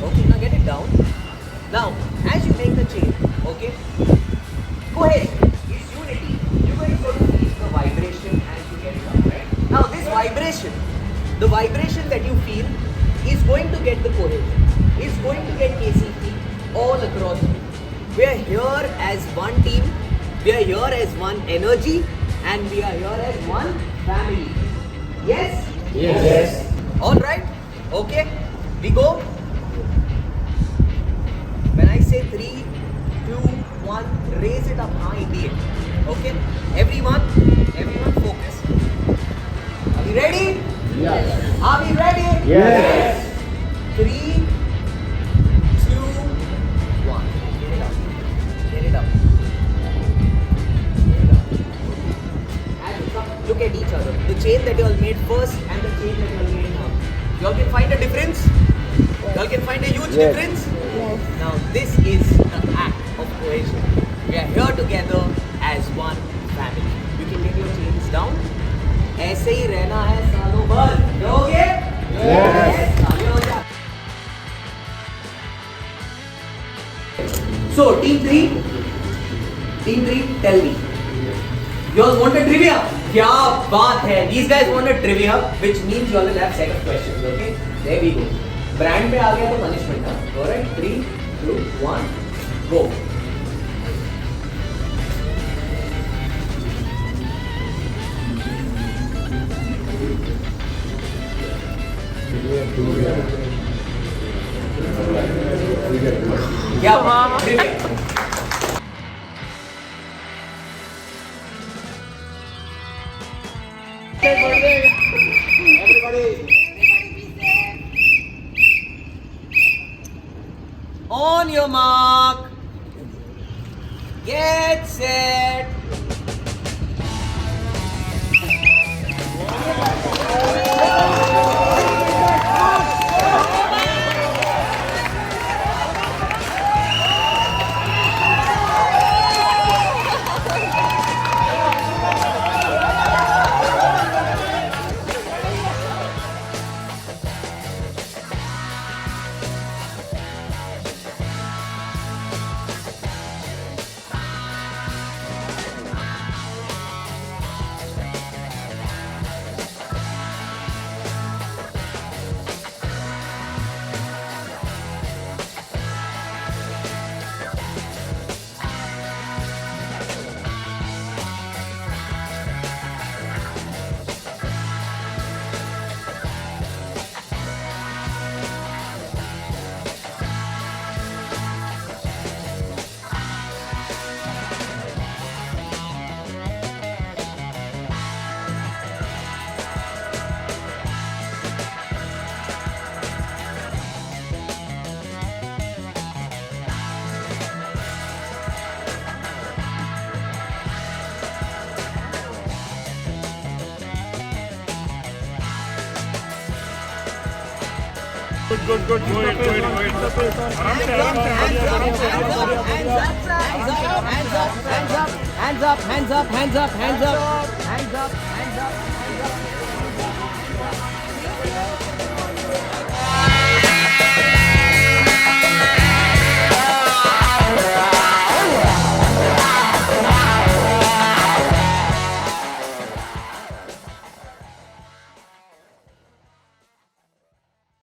Okay, now get it down. Now, as you make the chain, okay, cohesion is unity. You guys got to feel the vibration as you get it up, right? Now, this vibration, the vibration that you feel is going to get the cohesion, is going to get KCP all across you. We are here as one team, we are here as one energy, and we are here as one family. Yes? Yes. Alright? Okay? We go. When I say 3, 2, 1, raise it up high in the air. Okay? Everyone focus. Are we ready? Yes. Are we ready? Yes. 3, 2, 1. Get it up. Get it up. Get it up. And come, look at each other. The chain that you all made first and the chain that you all made now. You all can find a difference? You all can find a huge difference? Yes. Now this is the act of cohesion. We are here together as one family. You can get your chains down. ऐसे ही रहना है सालों भर. लोगे? Yes. आगे हो जा. So team 3, tell me. You all want a trivia? क्या बात है? These guys want a trivia, which means you all will have set of questions. Okay? There we go. Brand पे आ गया तो punishment था. Alright? 3, 2, 1, go. क्या बात? Trivia. On your mark, get set. Good. Go ahead. Hands up.